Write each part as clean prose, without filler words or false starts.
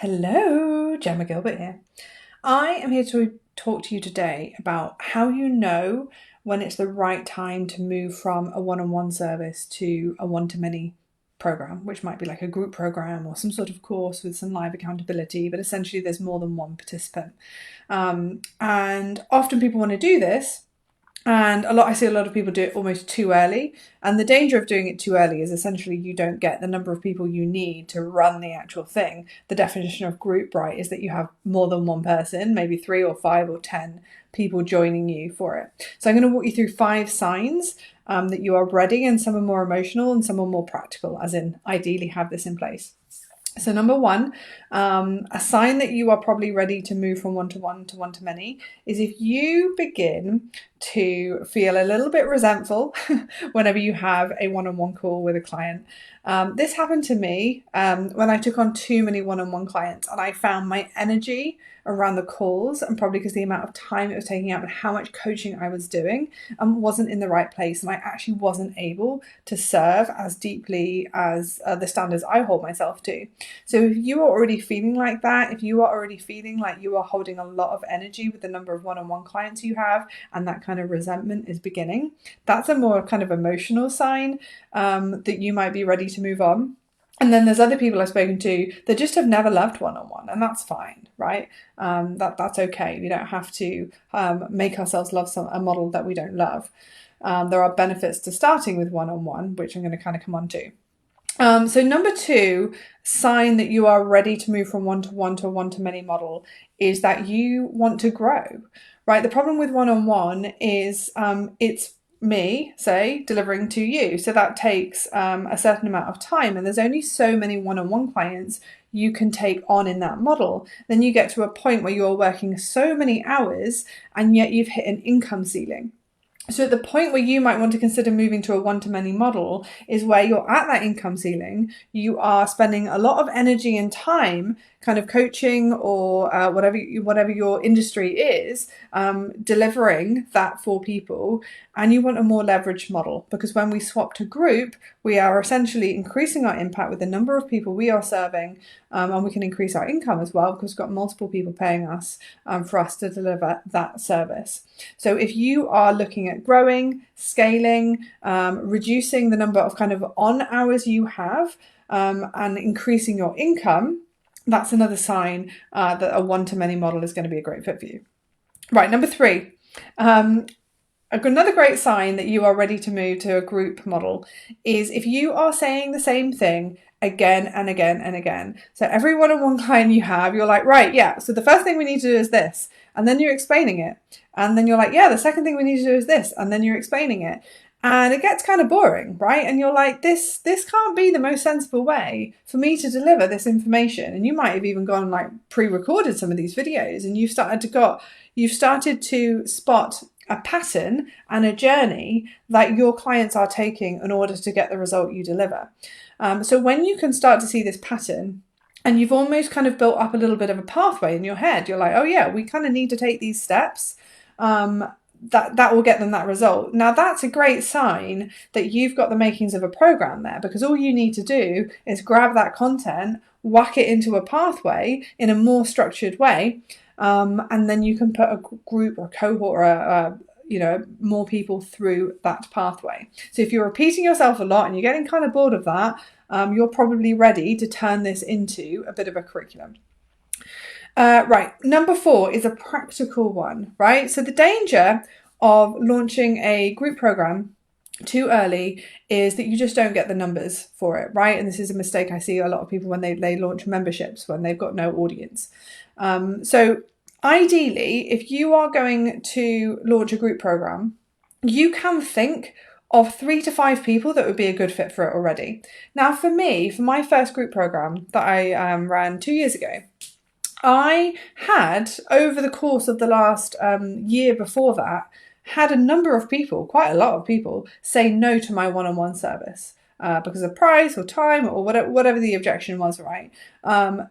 Hello, Gemma Gilbert here. I am here to talk to you today about how you know when it's the right time to move from a one on one service to a one to many program, which might be like a group program or some sort of course with some live accountability, but essentially there's more than one participant. And often people want to do this. And I see a lot of people do it almost too early. And the danger of doing it too early is essentially you don't get the number of people you need to run the actual thing. The definition of group, right, is that you have more than one person, maybe 3 or 5 or 10 people joining you for it. So I'm going to walk you through 5 signs that you are ready, and some are more emotional and some are more practical, as in ideally have this in place. So number one, a sign that you are probably ready to move from one to one to many is if you begin to feel a little bit resentful whenever you have a one-on-one call with a client. This happened to me when I took on too many one-on-one clients, and I found my energy around the calls, and probably because the amount of time it was taking up and how much coaching I was doing wasn't in the right place, and I actually wasn't able to serve as deeply as the standards I hold myself to. So if you are already feeling like that, if you are already feeling like you are holding a lot of energy with the number of one-on-one clients you have, and that kind of resentment is beginning, that's a more kind of emotional sign that you might be ready to move on. And then there's other people I've spoken to that just have never loved one-on-one, and that's fine, right? That's okay. We don't have to make ourselves love a model that we don't love. There are benefits to starting with one-on-one, which I'm going to kind of come on to. So number 2, sign that you are ready to move from one to one to many model is that you want to grow, right? The problem with one-on-one is it's me, say, delivering to you. So that takes a certain amount of time, and there's only so many one-on-one clients you can take on in that model. Then you get to a point where you're working so many hours and yet you've hit an income ceiling. So at the point where you might want to consider moving to a one-to-many model is where you're at that income ceiling, you are spending a lot of energy and time kind of coaching or whatever your industry is, delivering that for people, and you want a more leveraged model, because when we swap to group, we are essentially increasing our impact with the number of people we are serving, and we can increase our income as well because we've got multiple people paying us for us to deliver that service. So if you are looking at growing, scaling, reducing the number of kind of on hours you have, and increasing your income, that's another sign that a one-to-many model is going to be a great fit for you. Right, number 3. Another great sign that you are ready to move to a group model is if you are saying the same thing again and again and again. So every one-on-one client you have, you're like, right, yeah, so the first thing we need to do is this. And then you're explaining it. And then you're like, yeah, the second thing we need to do is this. And then you're explaining it. And it gets kind of boring, right? And you're like, this can't be the most sensible way for me to deliver this information. And you might have even gone like pre-recorded some of these videos, and you've started to spot a pattern and a journey that your clients are taking in order to get the result you deliver. So when you can start to see this pattern, and you've almost kind of built up a little bit of a pathway in your head, you're like, oh yeah, we kind of need to take these steps. That will get them that result. Now that's a great sign that you've got the makings of a program there, because all you need to do is grab that content, whack it into a pathway in a more structured way, and then you can put a group or a cohort or more people through that pathway. So if you're repeating yourself a lot and you're getting kind of bored of that, you're probably ready to turn this into a bit of a curriculum. Right, number 4 is a practical one, right? So the danger of launching a group program too early is that you just don't get the numbers for it, right? And this is a mistake I see a lot of people when they launch memberships when they've got no audience. So ideally, if you are going to launch a group program, you can think of 3 to 5 people that would be a good fit for it already. Now, for me, for my first group program that I ran 2 years ago, I had, over the course of the last year before that, had a number of people, quite a lot of people, say no to my one-on-one service because of price or time or whatever the objection was, right?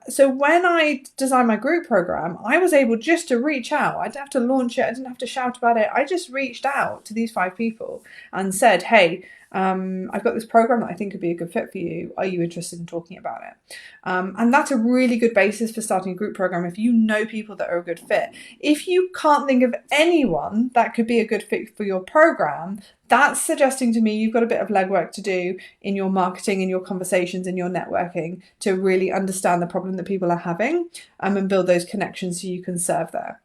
So when I designed my group program, I was able just to reach out. I didn't have to launch it. I didn't have to shout about it. I just reached out to these 5 people and said, hey, I've got this program that I think could be a good fit for you. Are you interested in talking about it? And that's a really good basis for starting a group program if you know people that are a good fit. If you can't think of anyone that could be a good fit for your program, that's suggesting to me you've got a bit of legwork to do in your marketing, in your conversations, in your networking to really understand the problem that people are having and build those connections so you can serve there.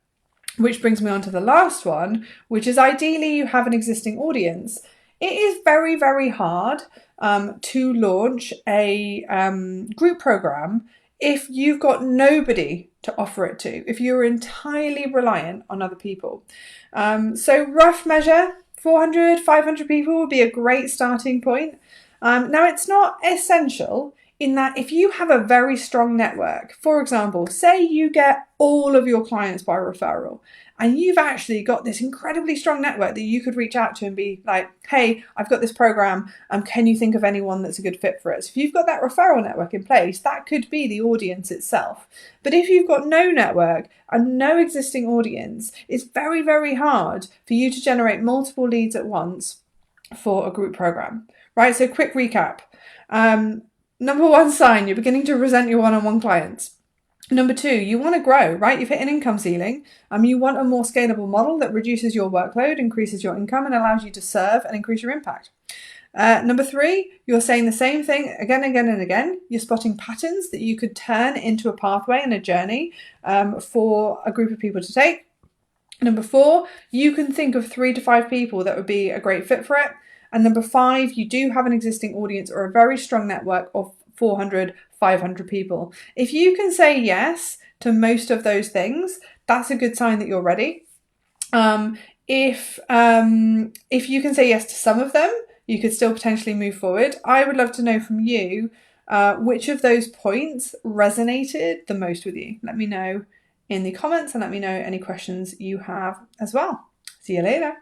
Which brings me on to the last one, which is ideally you have an existing audience. It is very, very hard to launch a group program if you've got nobody to offer it to, if you're entirely reliant on other people. So rough measure, 400, 500 people would be a great starting point. Now, it's not essential in that if you have a very strong network, for example, say you get all of your clients by referral, and you've actually got this incredibly strong network that you could reach out to and be like, hey, I've got this program, can you think of anyone that's a good fit for it? So if you've got that referral network in place, that could be the audience itself. But if you've got no network and no existing audience, it's very, very hard for you to generate multiple leads at once for a group program, right? So quick recap. Number one sign, you're beginning to resent your one-on-one clients. Number two, you want to grow, right? You've hit an income ceiling. You want a more scalable model that reduces your workload, increases your income, and allows you to serve and increase your impact. Number three, you're saying the same thing again, and again. You're spotting patterns that you could turn into a pathway and a journey for a group of people to take. Number four, you can think of 3 to 5 people that would be a great fit for it. And number 5, you do have an existing audience or a very strong network of 400, 500 people. If you can say yes to most of those things, that's a good sign that you're ready. If you can say yes to some of them, you could still potentially move forward. I would love to know from you which of those points resonated the most with you. Let me know in the comments and let me know any questions you have as well. See you later.